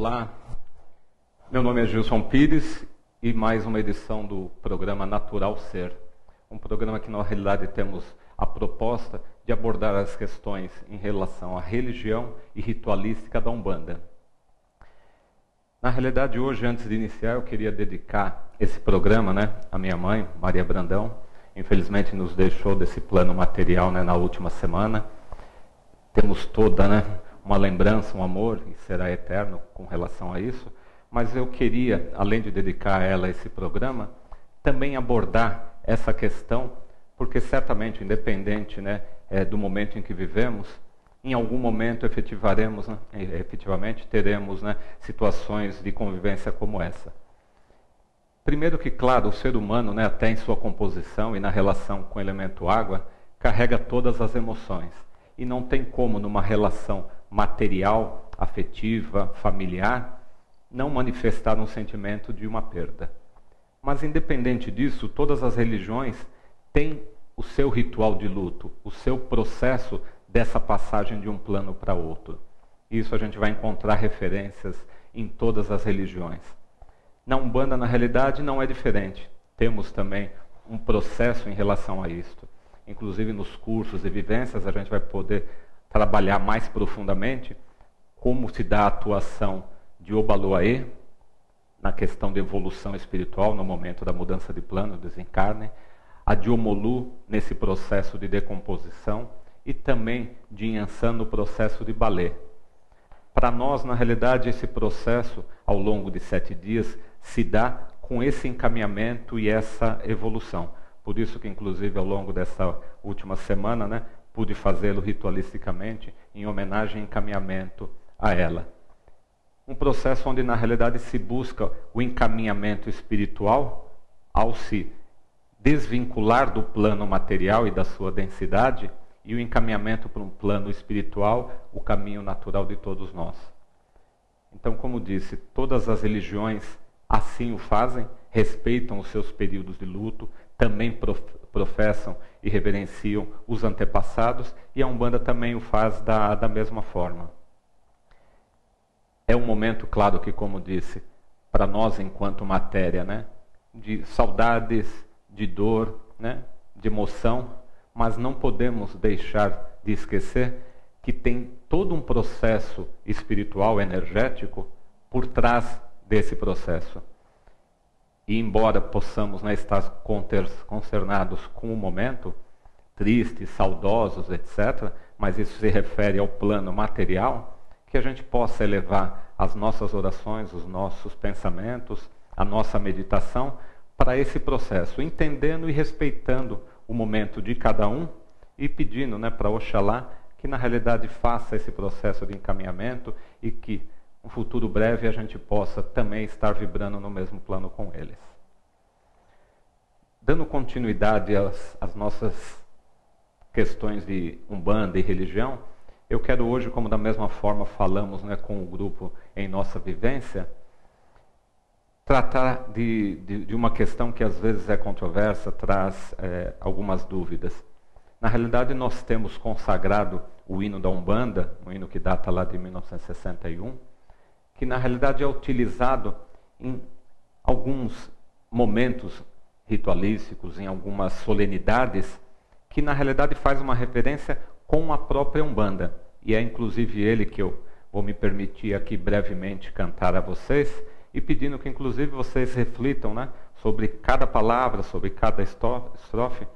Olá, meu nome é Gilson Pires e mais uma edição do programa Natural Ser. Um programa que na realidade temos a proposta de abordar as questões em relação à religião e ritualística da Umbanda. Na realidade hoje, antes de iniciar, eu queria dedicar esse programa à minha mãe, Maria Brandão. Infelizmente nos deixou desse plano material na última semana. Temos toda uma lembrança, um amor, e será eterno com relação a isso. Mas eu queria, além de dedicar a ela esse programa, também abordar essa questão, porque certamente, independente do momento em que vivemos, em algum momento efetivamente teremos situações de convivência como essa. Primeiro que, claro, o ser humano, até em sua composição e na relação com o elemento água, carrega todas as emoções. E não tem como, numa relação material, afetiva, familiar, não manifestar um sentimento de uma perda. Mas, independente disso, todas as religiões têm o seu ritual de luto, o seu processo dessa passagem de um plano para outro. Isso a gente vai encontrar referências em todas as religiões. Na Umbanda, na realidade, não é diferente. Temos também um processo em relação a isto. Inclusive nos cursos e vivências a gente vai poder trabalhar mais profundamente como se dá a atuação de Obaloaê na questão de evolução espiritual no momento da mudança de plano, desencarne, a de Omolu nesse processo de decomposição e também de Inhansã no processo de Balé. Para nós, na realidade, esse processo, ao longo de 7 dias, se dá com esse encaminhamento e essa evolução. Por isso que, inclusive, ao longo dessa última semana, pude fazê-lo ritualisticamente, em homenagem e encaminhamento a ela. Um processo onde, na realidade, se busca o encaminhamento espiritual ao se desvincular do plano material e da sua densidade, e o encaminhamento para um plano espiritual, o caminho natural de todos nós. Então, como disse, todas as religiões assim o fazem, respeitam os seus períodos de luto, também professam e reverenciam os antepassados, e a Umbanda também o faz da mesma forma. É um momento, claro que, como disse, para nós enquanto matéria, de saudades, de dor, de emoção, mas não podemos deixar de esquecer que tem todo um processo espiritual, energético, por trás desse processo. E embora possamos estar consternados com o momento, tristes, saudosos, etc., mas isso se refere ao plano material, que a gente possa elevar as nossas orações, os nossos pensamentos, a nossa meditação para esse processo, entendendo e respeitando o momento de cada um e pedindo para Oxalá que na realidade faça esse processo de encaminhamento e que no futuro breve a gente possa também estar vibrando no mesmo plano com eles. Dando continuidade às nossas questões de Umbanda e religião, eu quero hoje, como da mesma forma falamos com o grupo em nossa vivência, tratar de uma questão que às vezes é controversa, traz algumas dúvidas. Na realidade, nós temos consagrado o hino da Umbanda, um hino que data lá de 1961, que na realidade é utilizado em alguns momentos ritualísticos, em algumas solenidades, que na realidade faz uma referência com a própria Umbanda. E é inclusive ele que eu vou me permitir aqui brevemente cantar a vocês, e pedindo que inclusive vocês reflitam sobre cada palavra, sobre cada estrofe,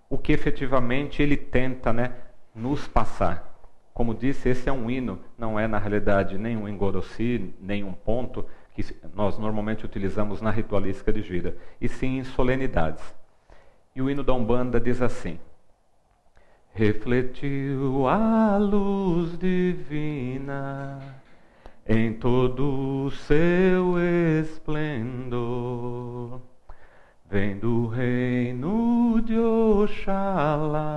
o que efetivamente ele tenta nos passar. Como disse, esse é um hino, não é na realidade nem um engorossi, nem um ponto que nós normalmente utilizamos na ritualística de gira, e sim em solenidades. E o hino da Umbanda diz assim: refletiu a luz divina em todo o seu esplendor, vem do reino de Oxalá,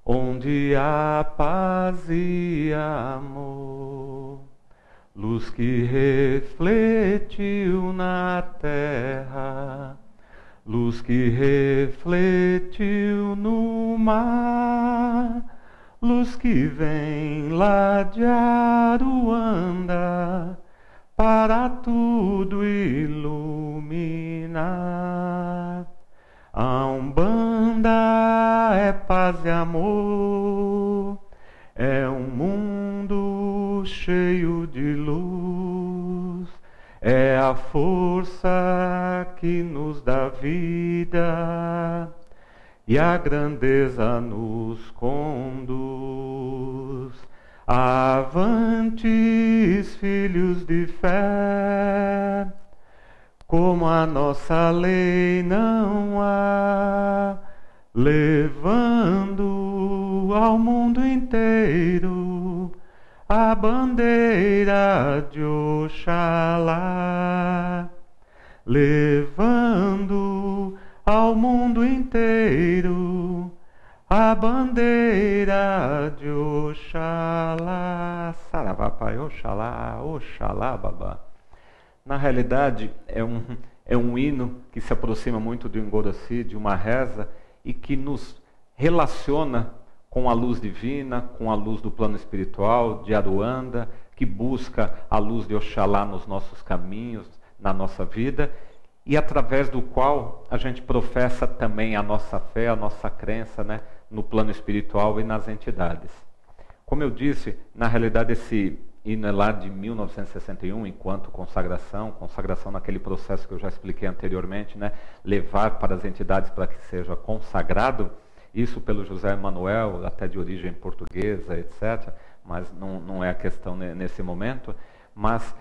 onde há paz e amor, luz que refletiu na terra, luz que refletiu no mar, luz que vem lá de Aruanda, para tudo iluminar. A Umbanda é paz e amor, é um mundo cheio de luz, é a força que nos dá vida e a grandeza nos conduz. Avantes, filhos de fé, como a nossa lei não há, levando ao mundo inteiro a bandeira de Oxalá, levando ao mundo inteiro a bandeira de Oxalá. Saravá, pai, Oxalá, Oxalá, babá. Na realidade, é um hino que se aproxima muito do Engoroci, de uma reza, e que nos relaciona com a luz divina, com a luz do plano espiritual, de Aruanda, que busca a luz de Oxalá nos nossos caminhos, na nossa vida, e através do qual a gente professa também a nossa fé, a nossa crença, né, no plano espiritual e nas entidades. Como eu disse, na realidade esse hino é lá de 1961, enquanto consagração naquele processo que eu já expliquei anteriormente, né, levar para as entidades para que seja consagrado, isso pelo José Emanuel, até de origem portuguesa, etc., mas não é a questão nesse momento, mas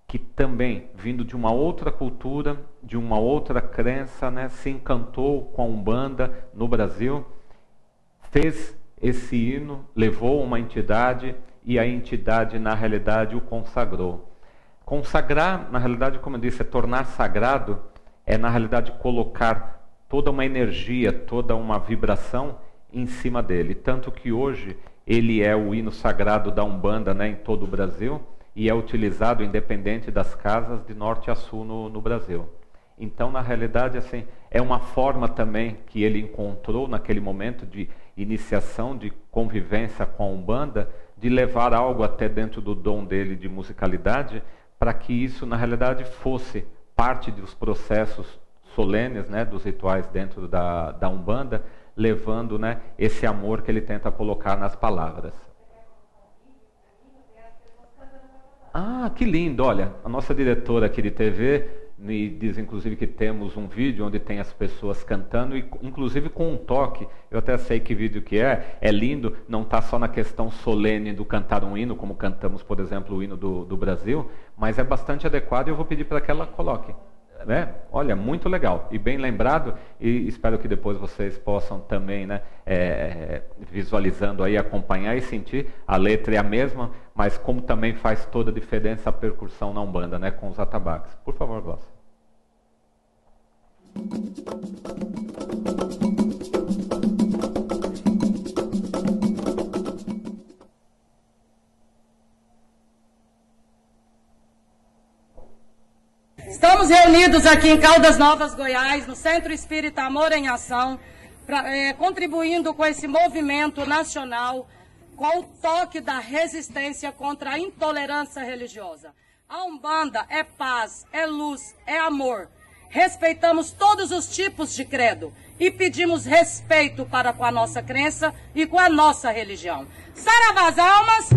que também, vindo de uma outra cultura, de uma outra crença, né, se encantou com a Umbanda no Brasil, fez esse hino, levou uma entidade e a entidade, na realidade, o consagrou. Consagrar, na realidade, como eu disse, é tornar sagrado, é, na realidade, colocar toda uma energia, toda uma vibração em cima dele. Tanto que hoje ele é o hino sagrado da Umbanda, né, em todo o Brasil, e é utilizado independente das casas de norte a sul no Brasil. Então, na realidade, assim, é uma forma também que ele encontrou naquele momento de iniciação, de convivência com a Umbanda, de levar algo até dentro do dom dele de musicalidade, para que isso, na realidade, fosse parte dos processos solenes, né, dos rituais dentro da Umbanda, levando, né, esse amor que ele tenta colocar nas palavras. Ah, que lindo! Olha, a nossa diretora aqui de TV me diz, inclusive, que temos um vídeo onde tem as pessoas cantando, e inclusive com um toque. Eu até sei que vídeo que é lindo, não está só na questão solene do cantar um hino, como cantamos, por exemplo, o hino do Brasil, mas é bastante adequado e eu vou pedir para que ela coloque. Né? Olha, muito legal e bem lembrado, e espero que depois vocês possam também, né, visualizando aí, acompanhar e sentir. A letra é a mesma, mas como também faz toda a diferença a percussão na Umbanda, né, com os atabaques. Por favor, Glaucia. Estamos reunidos aqui em Caldas Novas, Goiás, no Centro Espírita Amor em Ação, contribuindo com esse movimento nacional, com o toque da resistência contra a intolerância religiosa. A Umbanda é paz, é luz, é amor. Respeitamos todos os tipos de credo e pedimos respeito para com a nossa crença e com a nossa religião. Saravá as almas!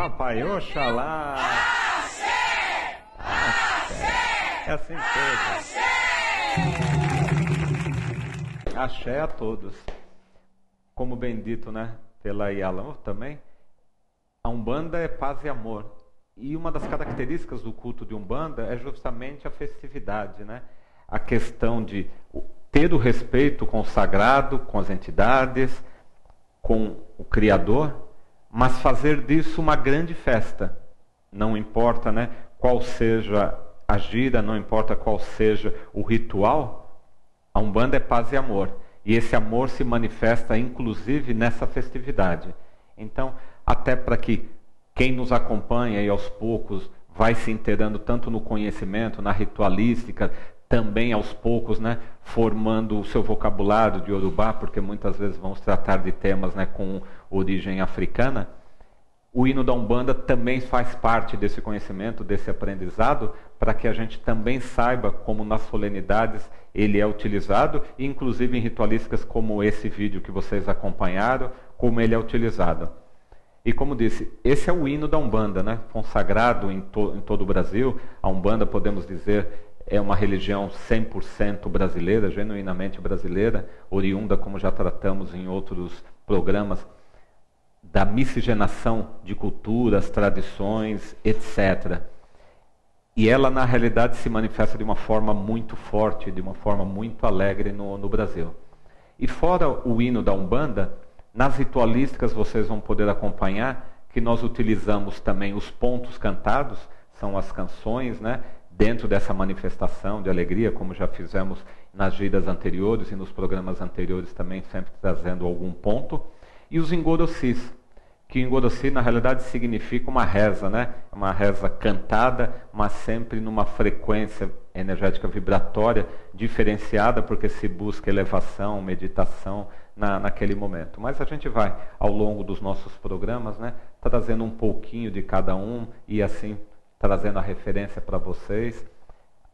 papai, Oxalá. Axé! Axé! É assim mesmo. Axé a todos. Como bem dito, né, pela Yalan também, a Umbanda é paz e amor. E uma das características do culto de Umbanda é justamente a festividade, né? A questão de ter o respeito com o sagrado, com as entidades, com o Criador, mas fazer disso uma grande festa. Não importa, né, qual seja a gira, não importa qual seja o ritual, a Umbanda é paz e amor. E esse amor se manifesta inclusive nessa festividade. Então, até para que quem nos acompanha e aos poucos vai se inteirando tanto no conhecimento, na ritualística, também aos poucos, né, formando o seu vocabulário de Yorubá, porque muitas vezes vamos tratar de temas, né, com origem africana. O hino da Umbanda também faz parte desse conhecimento, desse aprendizado, para que a gente também saiba como nas solenidades ele é utilizado, e inclusive em ritualísticas como esse vídeo que vocês acompanharam, como ele é utilizado. E como disse, esse é o hino da Umbanda, né? Consagrado em todo o Brasil. A Umbanda, podemos dizer, é uma religião 100% brasileira, genuinamente brasileira, oriunda, como já tratamos em outros programas, da miscigenação de culturas, tradições, etc. E ela, na realidade, se manifesta de uma forma muito forte, de uma forma muito alegre no Brasil. E fora o hino da Umbanda, nas ritualísticas vocês vão poder acompanhar que nós utilizamos também os pontos cantados, são as canções, né, dentro dessa manifestação de alegria, como já fizemos nas giras anteriores e nos programas anteriores também, sempre trazendo algum ponto. E os engorossis, que engorossi na realidade significa uma reza, né? Uma reza cantada, mas sempre numa frequência energética vibratória diferenciada, porque se busca elevação, meditação naquele momento. Mas a gente vai, ao longo dos nossos programas, né, trazendo um pouquinho de cada um e assim trazendo a referência para vocês,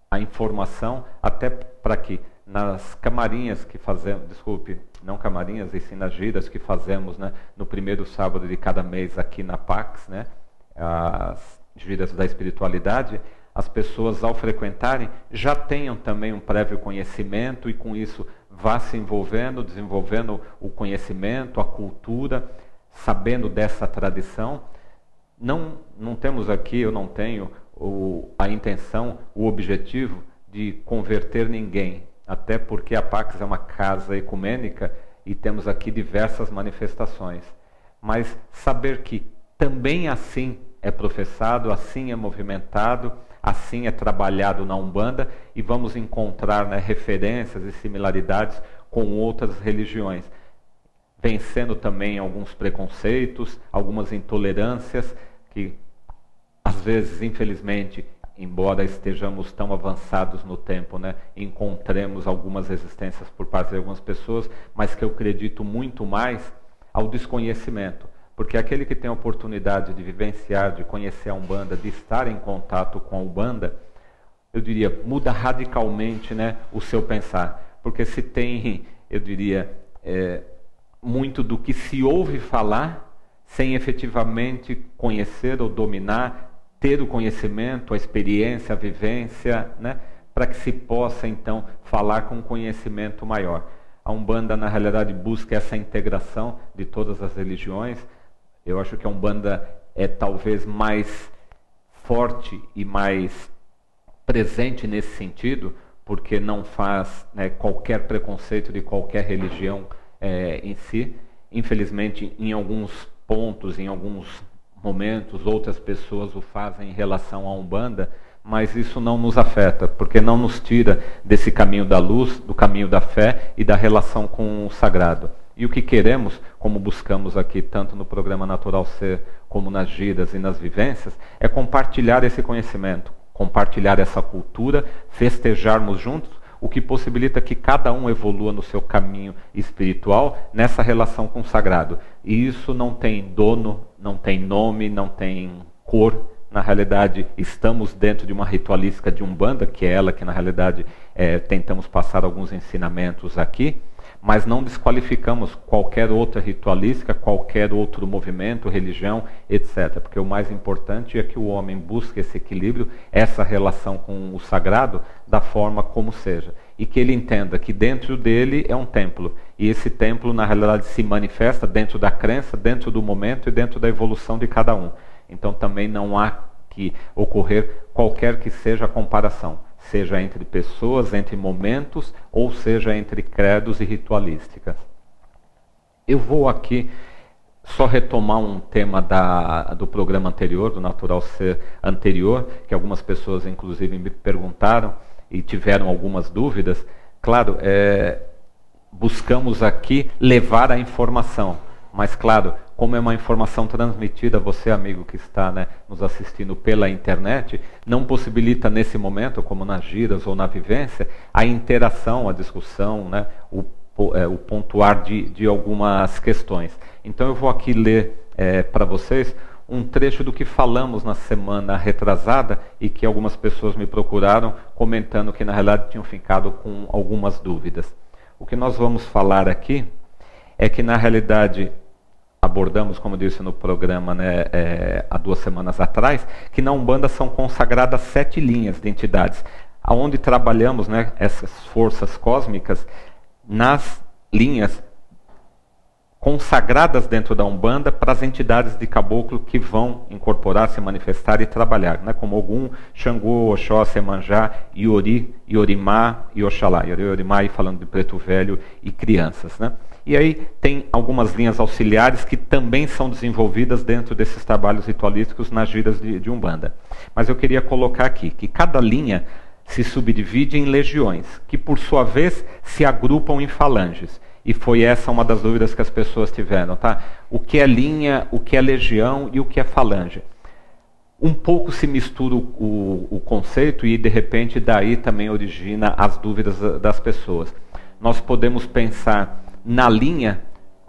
a informação, até para que nas camarinhas que fazemos, desculpe, não camarinhas, e sim nas giras que fazemos, né, no primeiro sábado de cada mês aqui na Pax, né, as giras da espiritualidade, as pessoas ao frequentarem já tenham também um prévio conhecimento e com isso vá se envolvendo, desenvolvendo o conhecimento, a cultura, sabendo dessa tradição. Não temos aqui, eu não tenho a intenção, o objetivo de converter ninguém, até porque a Pax é uma casa ecumênica e temos aqui diversas manifestações. Mas saber que também assim é professado, assim é movimentado, assim é trabalhado na Umbanda, e vamos encontrar, né, referências e similaridades com outras religiões, vencendo também alguns preconceitos, algumas intolerâncias que às vezes, infelizmente, embora estejamos tão avançados no tempo, né, encontremos algumas resistências por parte de algumas pessoas, mas que eu acredito muito mais ao desconhecimento. Porque aquele que tem a oportunidade de vivenciar, de conhecer a Umbanda, de estar em contato com a Umbanda, eu diria, muda radicalmente, né, o seu pensar. Porque se tem, eu diria, muito do que se ouve falar, sem efetivamente conhecer ou dominar, ter o conhecimento, a experiência, a vivência, né, para que se possa, então, falar com um conhecimento maior. A Umbanda, na realidade, busca essa integração de todas as religiões. Eu acho que a Umbanda é talvez mais forte e mais presente nesse sentido, porque não faz, né, qualquer preconceito de qualquer religião em si. Infelizmente, em alguns pontos, em alguns momentos, outras pessoas o fazem em relação à Umbanda, mas isso não nos afeta, porque não nos tira desse caminho da luz, do caminho da fé e da relação com o sagrado. E o que queremos, como buscamos aqui, tanto no programa Natural Ser, como nas giras e nas vivências, é compartilhar esse conhecimento, compartilhar essa cultura, festejarmos juntos, o que possibilita que cada um evolua no seu caminho espiritual, nessa relação com o sagrado. E isso não tem dono, não tem nome, não tem cor. Na realidade, estamos dentro de uma ritualística de Umbanda, que é ela que, na realidade, tentamos passar alguns ensinamentos aqui, mas não desqualificamos qualquer outra ritualística, qualquer outro movimento, religião, etc. Porque o mais importante é que o homem busque esse equilíbrio, essa relação com o sagrado, da forma como seja. E que ele entenda que dentro dele é um templo. E esse templo, na realidade, se manifesta dentro da crença, dentro do momento e dentro da evolução de cada um. Então também não há que ocorrer qualquer que seja a comparação, seja entre pessoas, entre momentos, ou seja entre credos e ritualísticas. Eu vou aqui só retomar um tema do programa anterior, do Natural Ser anterior, que algumas pessoas inclusive me perguntaram e tiveram algumas dúvidas. Claro, buscamos aqui levar a informação, mas claro, como é uma informação transmitida, você, amigo que está nos assistindo pela internet, não possibilita nesse momento, como nas giras ou na vivência, a interação, a discussão, o pontuar de algumas questões. Então eu vou aqui ler para vocês um trecho do que falamos na semana retrasada e que algumas pessoas me procuraram comentando que na realidade tinham ficado com algumas dúvidas. O que nós vamos falar aqui é que na realidade abordamos, como disse no programa há 2 semanas atrás, que na Umbanda são consagradas 7 linhas de entidades, onde trabalhamos essas forças cósmicas nas linhas consagradas dentro da Umbanda para as entidades de caboclo que vão incorporar, se manifestar e trabalhar, como Ogum, Xangô, Oxóssi, Iemanjá, Iori, Iorimá e Oxalá. Iori, Iorimá, aí falando de preto velho e crianças. E aí tem algumas linhas auxiliares que também são desenvolvidas dentro desses trabalhos ritualísticos nas giras de Umbanda. Mas eu queria colocar aqui que cada linha se subdivide em legiões, que por sua vez se agrupam em falanges. E foi essa uma das dúvidas que as pessoas tiveram, tá? O que é linha, o que é legião e o que é falange? Um pouco se mistura o conceito e de repente daí também origina as dúvidas das pessoas. Nós podemos pensar na linha,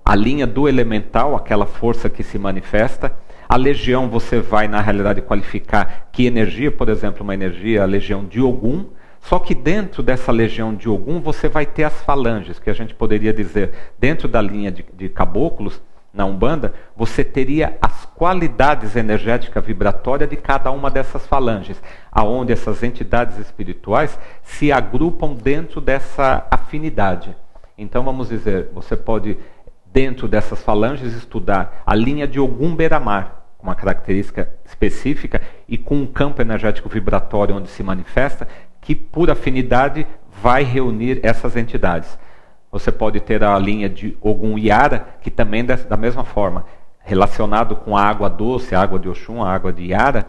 a linha do elemental, aquela força que se manifesta. A legião você vai na realidade qualificar que energia, por exemplo, uma energia, a legião de Ogum. Só que dentro dessa legião de Ogum você vai ter as falanges, que a gente poderia dizer, dentro da linha de caboclos, na Umbanda, você teria as qualidades energéticas vibratórias de cada uma dessas falanges, aonde essas entidades espirituais se agrupam dentro dessa afinidade. Então vamos dizer, você pode, dentro dessas falanges, estudar a linha de Ogum Beira-Mar, uma característica específica e com um campo energético vibratório onde se manifesta, que por afinidade vai reunir essas entidades. Você pode ter a linha de Ogum Iara, que também da mesma forma, relacionado com a água doce, a água de Oxum, a água de Iara,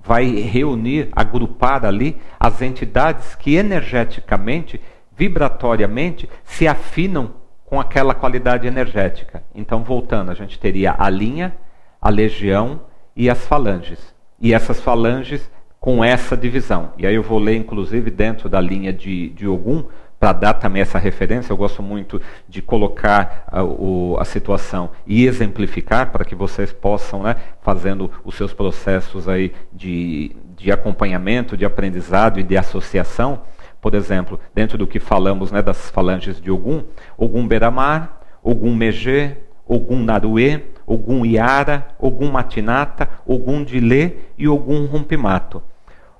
vai reunir, agrupar ali as entidades que energeticamente, vibratoriamente, se afinam com aquela qualidade energética. Então, voltando, a gente teria a linha, a legião e as falanges. E essas falanges com essa divisão. E aí eu vou ler, inclusive, dentro da linha de Ogum, para dar também essa referência. Eu gosto muito de colocar a situação e exemplificar para que vocês possam, fazendo os seus processos aí de acompanhamento, de aprendizado e de associação. Por exemplo, dentro do que falamos das falanges de Ogum, Ogum Beira-Mar, Ogum Megê, Ogum Naruê, Ogum Iara, Ogum Matinata, Ogum Dilê e Ogum Rompimato.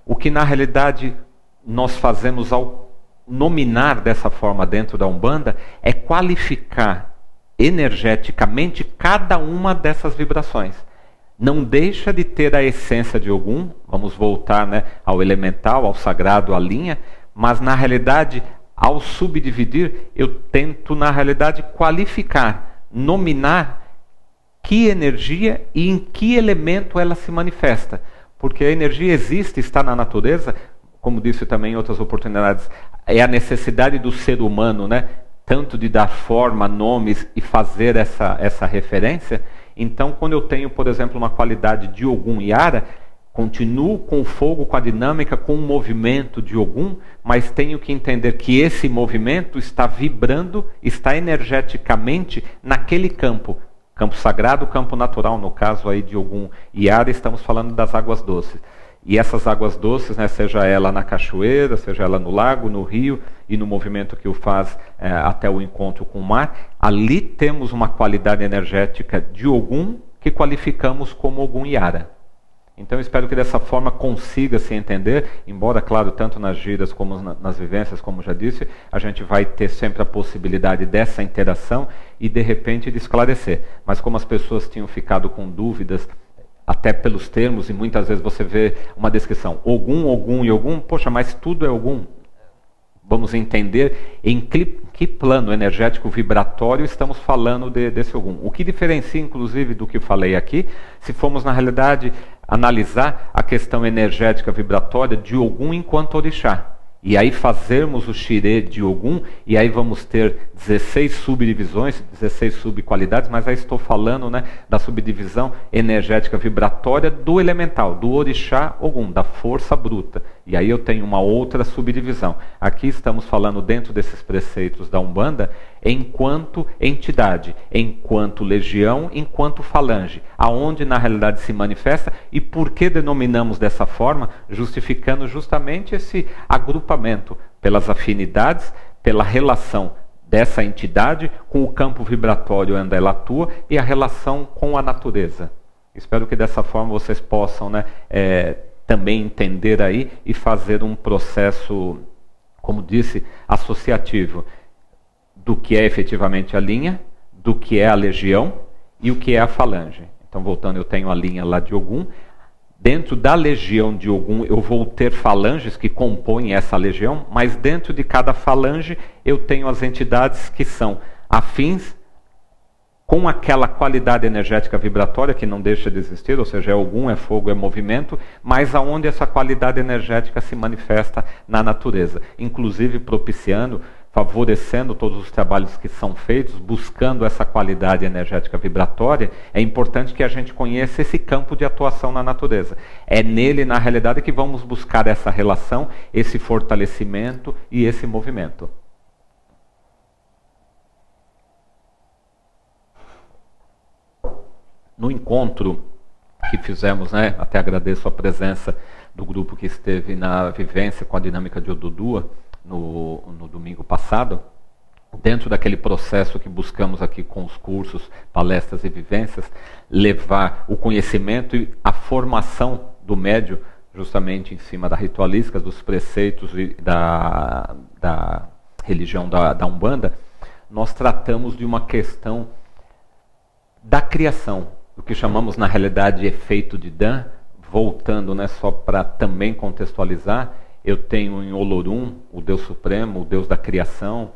O que na realidade nós fazemos ao nominar dessa forma dentro da Umbanda é qualificar energeticamente cada uma dessas vibrações. Não deixa de ter a essência de Ogum, vamos voltar ao elemental, ao sagrado, à linha, mas na realidade, ao subdividir, eu tento na realidade qualificar, nominar que energia e em que elemento ela se manifesta. Porque a energia existe, está na natureza, como disse também em outras oportunidades, é a necessidade do ser humano, tanto de dar forma, nomes e fazer essa referência. Então, quando eu tenho, por exemplo, uma qualidade de Ogum Iara, continuo com o fogo, com a dinâmica, com o movimento de Ogum, mas tenho que entender que esse movimento está vibrando, está energeticamente naquele campo sagrado, campo natural, no caso aí de Ogum Iara, estamos falando das águas doces. E essas águas doces, seja ela na cachoeira, seja ela no lago, no rio, e no movimento que o faz até o encontro com o mar, ali temos uma qualidade energética de Ogum que qualificamos como Ogum Yara. Então, espero que dessa forma consiga se entender, embora, claro, tanto nas giras como nas vivências, como já disse, a gente vai ter sempre a possibilidade dessa interação e, de repente, de esclarecer. Mas como as pessoas tinham ficado com dúvidas, até pelos termos, e muitas vezes você vê uma descrição, Ogum, Ogum e Ogum, poxa, mas tudo é Ogum. Vamos entender em que plano energético vibratório estamos falando desse Ogum. O que diferencia, inclusive, do que eu falei aqui, se formos, na realidade, analisar a questão energética vibratória de Ogum enquanto orixá. E aí fazermos o xirê de Ogum, e aí vamos ter 16 subdivisões, 16 subqualidades, mas aí estou falando, né, da subdivisão energética vibratória do elemental, do orixá Ogum, da força bruta. E aí eu tenho uma outra subdivisão. Aqui estamos falando dentro desses preceitos da Umbanda, enquanto entidade, enquanto legião, enquanto falange, aonde na realidade se manifesta e por que denominamos dessa forma, justificando justamente esse agrupamento pelas afinidades, pela relação dessa entidade com o campo vibratório onde ela atua e a relação com a natureza. Espero que dessa forma vocês possam, né, também entender aí e fazer um processo, como disse, associativo do que é efetivamente a linha, do que é a legião e o que é a falange. Então, voltando, eu tenho a linha lá de Ogum. Dentro da legião de Ogum, eu vou ter falanges que compõem essa legião, mas dentro de cada falange, eu tenho as entidades que são afins com aquela qualidade energética vibratória que não deixa de existir, ou seja, é Ogum, é fogo, é movimento, mas aonde essa qualidade energética se manifesta na natureza, inclusive propiciando, favorecendo todos os trabalhos que são feitos, buscando essa qualidade energética vibratória. É importante que a gente conheça esse campo de atuação na natureza. É nele, na realidade, que vamos buscar essa relação, esse fortalecimento e esse movimento. No encontro que fizemos, né, até agradeço a presença do grupo que esteve na vivência com a dinâmica de Odudua no domingo passado, dentro daquele processo que buscamos aqui com os cursos, palestras e vivências, levar o conhecimento e a formação do médium justamente em cima da ritualística, dos preceitos da religião da Umbanda, nós tratamos de uma questão da criação, o que chamamos na realidade de efeito de Dan, voltando, né, só para também contextualizar, eu tenho em Olorum o Deus Supremo, o Deus da criação,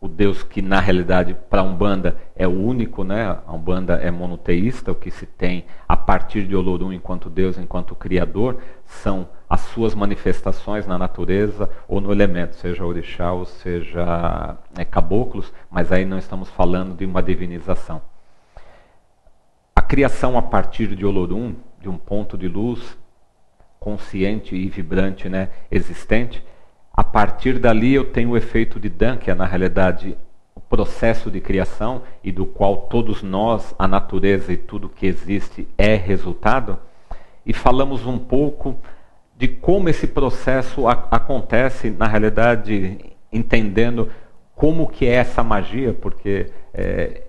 o Deus que na realidade para a Umbanda é o único, né? A Umbanda é monoteísta, o que se tem a partir de Olorum enquanto Deus, enquanto Criador, são as suas manifestações na natureza ou no elemento, seja orixá ou seja caboclos, mas aí não estamos falando de uma divinização. A criação a partir de Olorum, de um ponto de luz consciente e vibrante, né, existente, a partir dali eu tenho o efeito de Dan, que é na realidade o processo de criação e do qual todos nós, a natureza e tudo que existe é resultado, e falamos um pouco de como esse processo acontece, na realidade, entendendo como que é essa magia, porque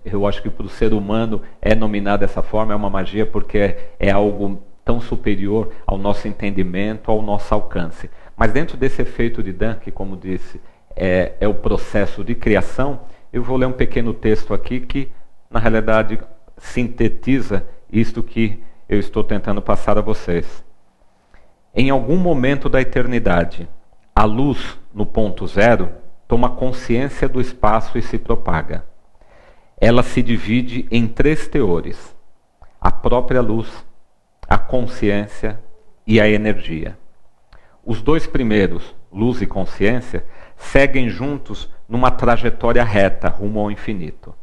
eu acho que para o ser humano é nominado dessa forma, é uma magia porque é algo tão superior ao nosso entendimento, ao nosso alcance. Mas dentro desse efeito de Dan, que como disse, é o processo de criação, eu vou ler um pequeno texto aqui que, na realidade, sintetiza isto que eu estou tentando passar a vocês. Em algum momento da eternidade, a luz, no ponto zero, toma consciência do espaço e se propaga. Ela se divide em 3 teores: a própria luz, a consciência e a energia. Os 2 primeiros, luz e consciência, seguem juntos numa trajetória reta rumo ao infinito.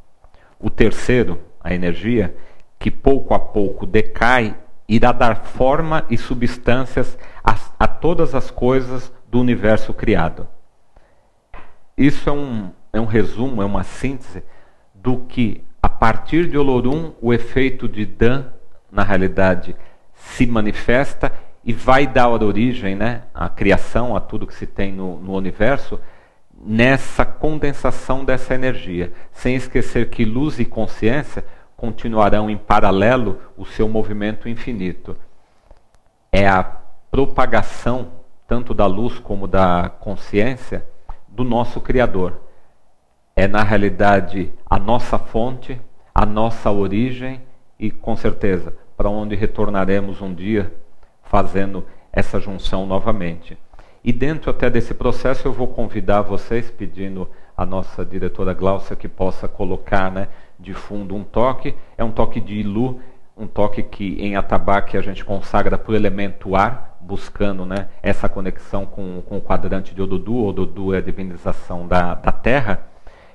O terceiro, a energia, que pouco a pouco decai, irá dar forma e substâncias a todas as coisas do universo criado. Isso é um resumo, é uma síntese do que, a partir de Olorum, o efeito de Dan, na realidade, se manifesta e vai dar origem, né, à criação, a tudo que se tem no universo, nessa condensação dessa energia, sem esquecer que luz e consciência continuarão em paralelo o seu movimento infinito. É a propagação, tanto da luz como da consciência, do nosso Criador. É, na realidade, a nossa fonte, a nossa origem e, com certeza, para onde retornaremos um dia fazendo essa junção novamente. E dentro até desse processo eu vou convidar vocês, pedindo à nossa diretora Gláucia que possa colocar, né, de fundo um toque. É um toque de Ilu, um toque que em atabaque a gente consagra para o elemento ar, buscando, né, essa conexão com o quadrante de Odudu. Odudu é a divinização da terra.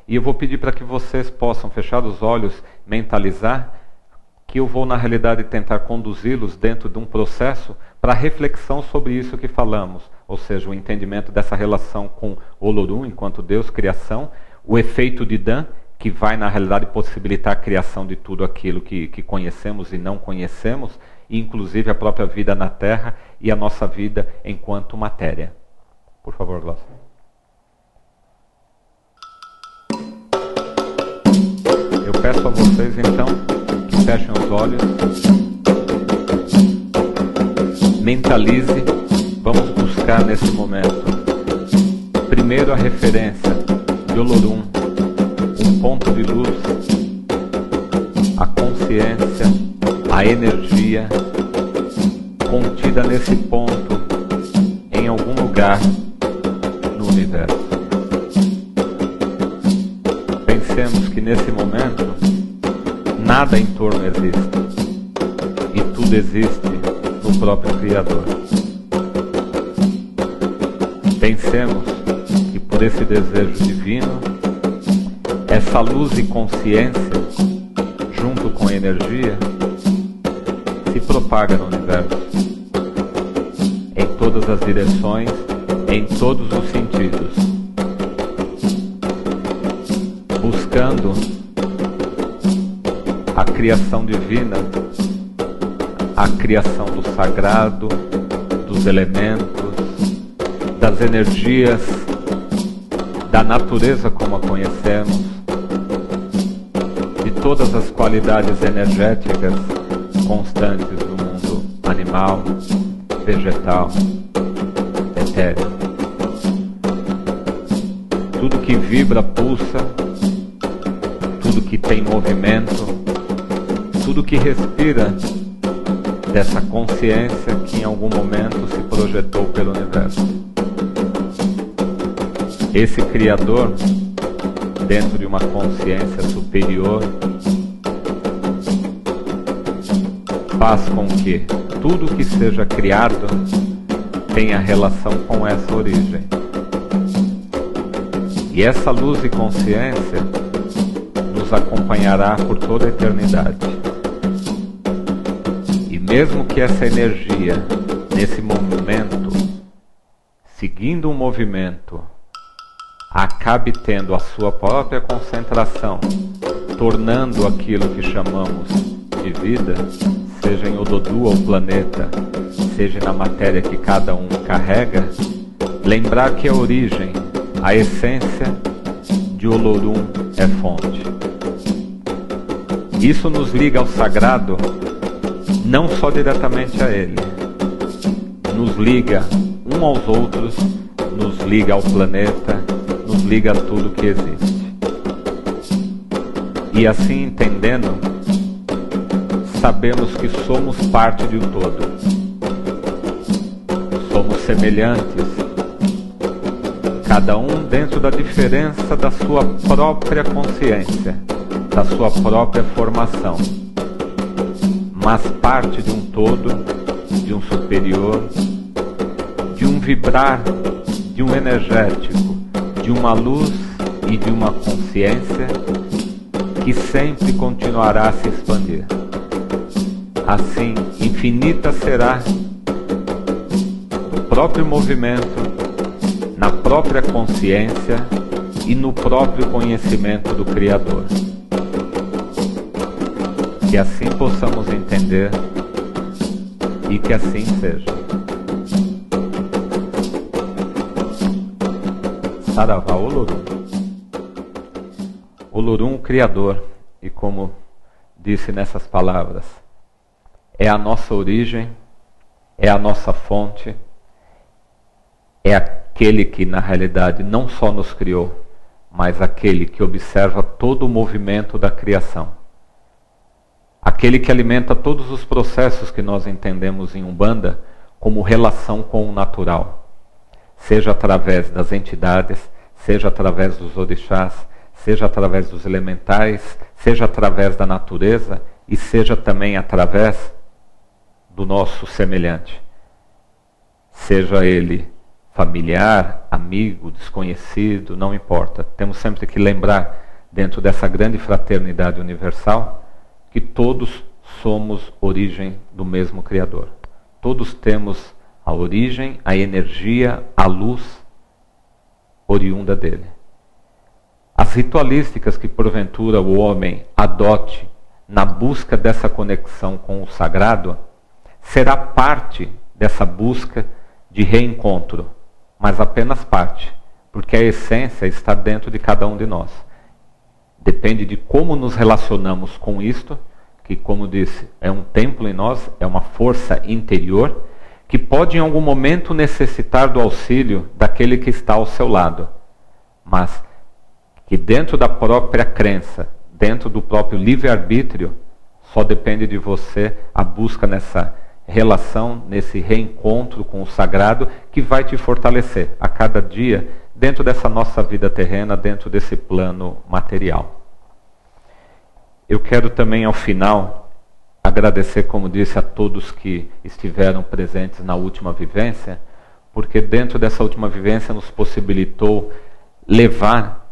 E eu vou pedir para que vocês possam fechar os olhos, mentalizar, que eu vou, na realidade, tentar conduzi-los dentro de um processo para reflexão sobre isso que falamos, ou seja, o entendimento dessa relação com Olorum, enquanto Deus, criação, o efeito de Dan, que vai, na realidade, possibilitar a criação de tudo aquilo que conhecemos e não conhecemos, e inclusive a própria vida na Terra e a nossa vida enquanto matéria. Por favor, Glaucia. Eu peço a vocês, então, que fechem os olhos, mentalize, vamos buscar nesse momento, primeiro a referência de Olorum, um ponto de luz, a consciência, a energia contida nesse ponto, em algum lugar no universo. Pensemos que nesse momento nada em torno existe e tudo existe no próprio Criador. Pensemos que por esse desejo divino, essa luz e consciência, junto com a energia, se propaga no universo, em todas as direções, em todos os sentidos, buscando a criação divina, a criação do sagrado, dos elementos, das energias, da natureza como a conhecemos, de todas as qualidades energéticas constantes do mundo animal, vegetal, etéreo. Tudo que vibra, pulsa, tudo que tem movimento, tudo que respira dessa consciência que em algum momento se projetou pelo universo. Esse Criador, dentro de uma consciência superior, faz com que tudo que seja criado tenha relação com essa origem. E essa luz e consciência nos acompanhará por toda a eternidade. E mesmo que essa energia, nesse momento, seguindo um movimento, acabe tendo a sua própria concentração, tornando aquilo que chamamos de vida, seja em Odudu ou planeta, seja na matéria que cada um carrega, lembrar que a origem, a essência de Olorum é fonte. Isso nos liga ao sagrado, não só diretamente a ele, nos liga um aos outros, nos liga ao planeta, nos liga a tudo que existe. E assim entendendo, sabemos que somos parte de um todo. Somos semelhantes, cada um dentro da diferença da sua própria consciência, da sua própria formação, mas parte de um todo, de um superior, de um vibrar, de um energético, de uma luz e de uma consciência que sempre continuará a se expandir. Assim, infinita será o próprio movimento, na própria consciência e no próprio conhecimento do Criador. Que assim possamos entender e que assim seja. Saravá Olorum. Olorum, o Criador, e como disse nessas palavras, é a nossa origem, é a nossa fonte, é aquele que na realidade não só nos criou, mas aquele que observa todo o movimento da criação. Aquele que alimenta todos os processos que nós entendemos em Umbanda como relação com o natural. Seja através das entidades, seja através dos orixás, seja através dos elementais, seja através da natureza e seja também através do nosso semelhante. Seja ele familiar, amigo, desconhecido, não importa. Temos sempre que lembrar, dentro dessa grande fraternidade universal, que todos somos origem do mesmo Criador. Todos temos a origem, a energia, a luz oriunda dele. As ritualísticas que porventura o homem adote na busca dessa conexão com o sagrado será parte dessa busca de reencontro, mas apenas parte, porque a essência está dentro de cada um de nós. Depende de como nos relacionamos com isto, que, como disse, é um templo em nós, é uma força interior, que pode em algum momento necessitar do auxílio daquele que está ao seu lado, mas que dentro da própria crença, dentro do próprio livre-arbítrio, só depende de você a busca nessa relação, nesse reencontro com o sagrado, que vai te fortalecer a cada dia dentro dessa nossa vida terrena, dentro desse plano material. Eu quero também, ao final, agradecer, como disse, a todos que estiveram presentes na última vivência, porque dentro dessa última vivência nos possibilitou levar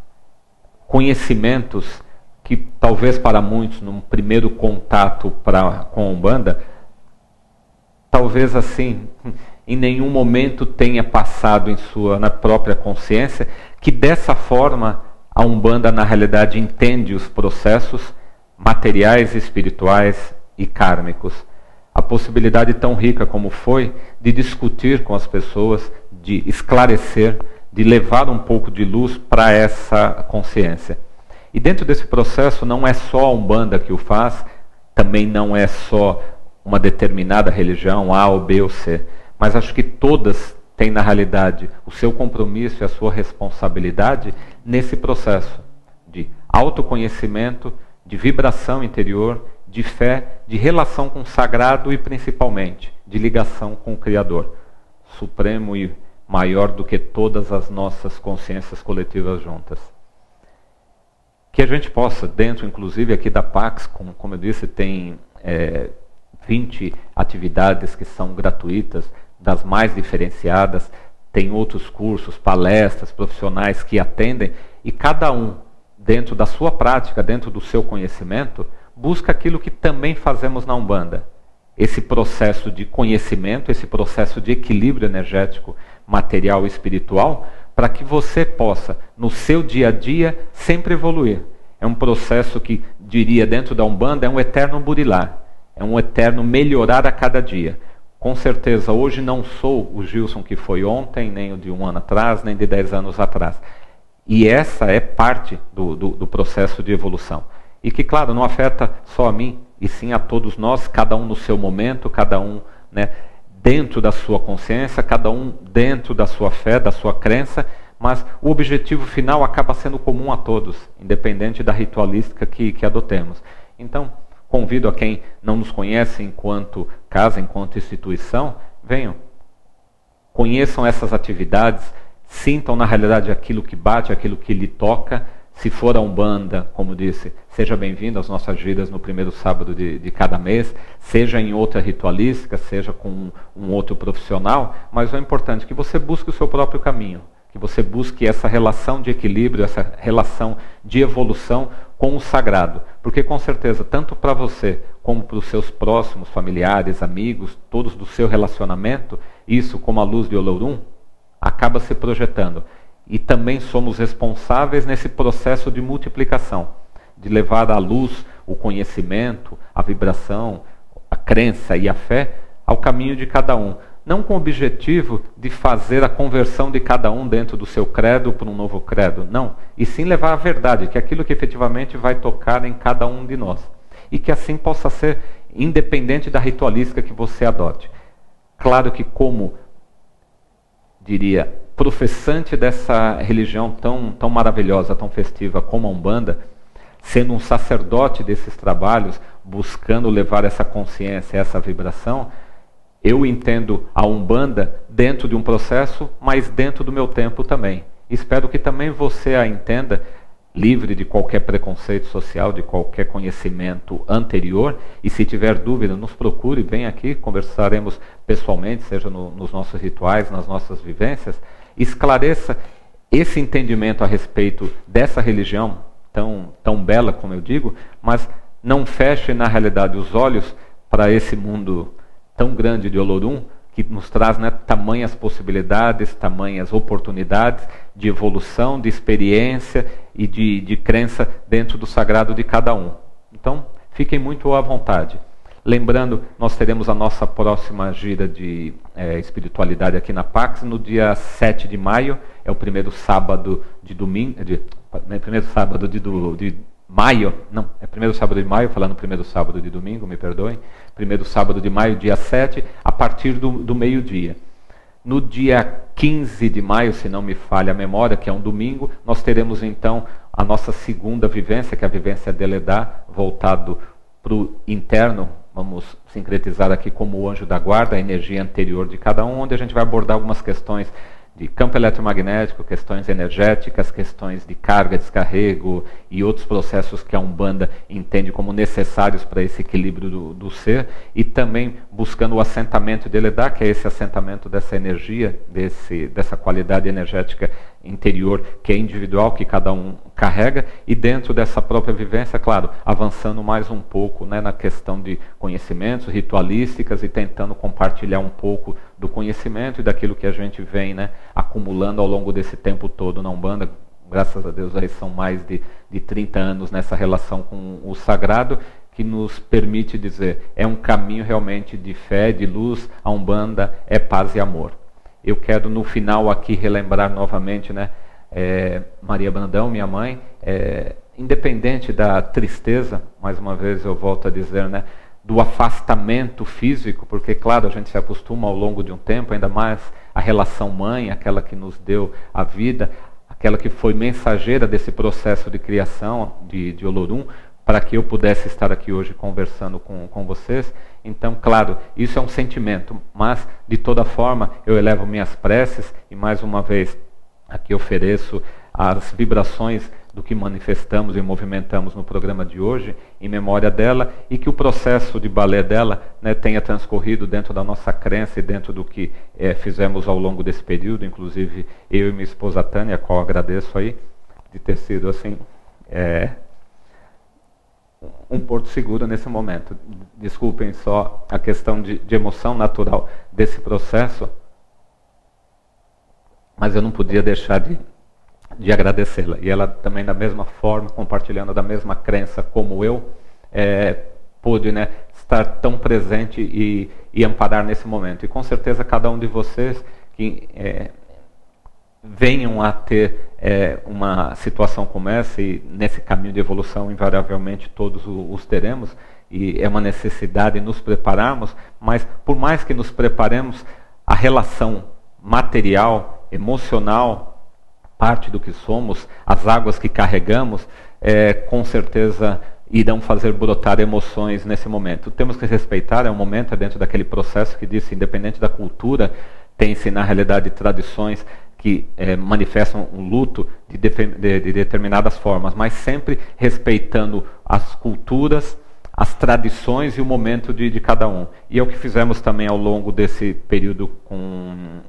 conhecimentos que talvez para muitos, num primeiro contato com a Umbanda, talvez assim, em nenhum momento tenha passado na própria consciência, que dessa forma a Umbanda na realidade entende os processos materiais, espirituais e kármicos. A possibilidade tão rica como foi de discutir com as pessoas, de esclarecer, de levar um pouco de luz para essa consciência. E dentro desse processo não é só a Umbanda que o faz, também não é só uma determinada religião, A ou B ou C, mas acho que todas têm na realidade o seu compromisso e a sua responsabilidade nesse processo de autoconhecimento, de vibração interior, de fé, de relação com o sagrado e principalmente de ligação com o Criador, supremo e maior do que todas as nossas consciências coletivas juntas. Que a gente possa, dentro inclusive aqui da Pax, como eu disse, tem 20 atividades que são gratuitas, das mais diferenciadas, tem outros cursos, palestras, profissionais que atendem, e cada um, dentro da sua prática, dentro do seu conhecimento, busca aquilo que também fazemos na Umbanda. Esse processo de conhecimento, esse processo de equilíbrio energético, material e espiritual, para que você possa, no seu dia a dia, sempre evoluir. É um processo que, diria, dentro da Umbanda, é um eterno burilar. É um eterno melhorar a cada dia. Com certeza, hoje não sou o Gilson que foi ontem, nem o de 1 ano atrás, nem de 10 anos atrás. E essa é parte do processo de evolução. E que, claro, não afeta só a mim, e sim a todos nós, cada um no seu momento, cada um, né, dentro da sua consciência, cada um dentro da sua fé, da sua crença, mas o objetivo final acaba sendo comum a todos, independente da ritualística que adotemos. Então, convido a quem não nos conhece enquanto casa, enquanto instituição, venham, conheçam essas atividades, sintam na realidade aquilo que bate, aquilo que lhe toca. Se for a Umbanda, como disse, seja bem-vindo às nossas giras no primeiro sábado de cada mês, seja em outra ritualística, seja com um outro profissional, mas o importante é que você busque o seu próprio caminho, que você busque essa relação de equilíbrio, essa relação de evolução com o sagrado, porque com certeza, tanto para você como para os seus próximos familiares, amigos, todos do seu relacionamento, isso, como a luz de Olorum, acaba se projetando. E também somos responsáveis nesse processo de multiplicação, de levar à luz o conhecimento, a vibração, a crença e a fé ao caminho de cada um. não com o objetivo de fazer a conversão de cada um dentro do seu credo para um novo credo, não. E sim levar a verdade, que é aquilo que efetivamente vai tocar em cada um de nós. E que assim possa ser independente da ritualística que você adote. Claro que como, diria, professante dessa religião tão maravilhosa, tão festiva como a Umbanda, sendo um sacerdote desses trabalhos, buscando levar essa consciência, essa vibração, eu entendo a Umbanda dentro de um processo, mas dentro do meu tempo também. Espero que também você a entenda livre de qualquer preconceito social, de qualquer conhecimento anterior. E se tiver dúvida, nos procure, vem aqui, conversaremos pessoalmente, seja nos nossos rituais, nas nossas vivências. Esclareça esse entendimento a respeito dessa religião tão bela, como eu digo, mas não feche na realidade os olhos para esse mundo tão grande de Olorum, que nos traz, né, tamanhas possibilidades, tamanhas oportunidades de evolução, de experiência e de crença dentro do sagrado de cada um. Então, fiquem muito à vontade. Lembrando, nós teremos a nossa próxima gira de espiritualidade aqui na Pax no dia 7 de maio, é o primeiro sábado de domingo, primeiro sábado de maio, não, é primeiro sábado de maio, falando primeiro sábado de domingo, me perdoem, primeiro sábado de maio, dia 7, a partir do meio-dia. No dia 15 de maio, se não me falha a memória, que é um domingo, nós teremos então a nossa segunda vivência, que é a vivência Deledá, voltado para o interno, vamos sincretizar aqui como o anjo da guarda, a energia anterior de cada um, onde a gente vai abordar algumas questões de campo eletromagnético, questões energéticas, questões de carga, descarrego e outros processos que a Umbanda entende como necessários para esse equilíbrio do ser, e também buscando o assentamento de Eledá, que é esse assentamento dessa energia, dessa qualidade energética interior que é individual, que cada um carrega, e dentro dessa própria vivência, claro, avançando mais um pouco, né, na questão de conhecimentos, ritualísticas, e tentando compartilhar um pouco do conhecimento e daquilo que a gente vem, né, acumulando ao longo desse tempo todo na Umbanda. Graças a Deus aí são mais de 30 anos nessa relação com o sagrado, que nos permite dizer, é um caminho realmente de fé, de luz, a Umbanda é paz e amor. Eu quero no final aqui relembrar novamente, né, Maria Brandão, minha mãe, independente da tristeza, mais uma vez eu volto a dizer, né, do afastamento físico, porque claro, a gente se acostuma ao longo de um tempo, ainda mais a relação mãe, aquela que nos deu a vida, aquela que foi mensageira desse processo de criação de Olorum, para que eu pudesse estar aqui hoje conversando com vocês. Então, claro, isso é um sentimento, mas de toda forma eu elevo minhas preces e mais uma vez aqui ofereço as vibrações do que manifestamos e movimentamos no programa de hoje, em memória dela, e que o processo de balé dela, né, tenha transcorrido dentro da nossa crença e dentro do que fizemos ao longo desse período, inclusive eu e minha esposa Tânia, a qual agradeço aí, de ter sido assim, um porto seguro nesse momento. Desculpem só a questão de emoção natural desse processo, mas eu não podia deixar de agradecê-la. E ela também, da mesma forma, compartilhando da mesma crença como eu, pôde, né, estar tão presente e amparar nesse momento. E com certeza cada um de vocês que venham a ter uma situação como essa, e nesse caminho de evolução invariavelmente todos os teremos, e é uma necessidade nos prepararmos, mas por mais que nos preparemos, a relação material, emocional, parte do que somos, as águas que carregamos, com certeza irão fazer brotar emoções nesse momento. Temos que respeitar, é um momento, dentro daquele processo que disse, independente da cultura, tem-se na realidade tradições que manifestam um luto de determinadas formas, mas sempre respeitando as culturas, as tradições e o momento de cada um. E é o que fizemos também ao longo desse período com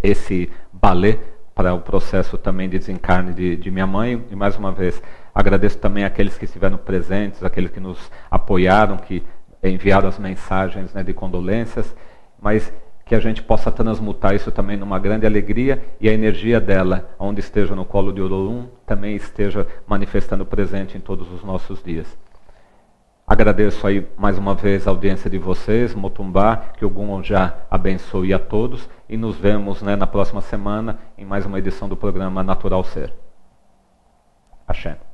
esse balé para o processo também de desencarne de minha mãe. E mais uma vez agradeço também àqueles que estiveram presentes, aqueles que nos apoiaram, que enviaram as mensagens, né, de condolências, mas que a gente possa transmutar isso também numa grande alegria, e a energia dela, onde esteja no colo de Olorum, também esteja manifestando presente em todos os nossos dias. Agradeço aí mais uma vez a audiência de vocês, Motumbá, que o Gungon já abençoe a todos e nos vemos, né, na próxima semana em mais uma edição do programa Natural Ser. Axé.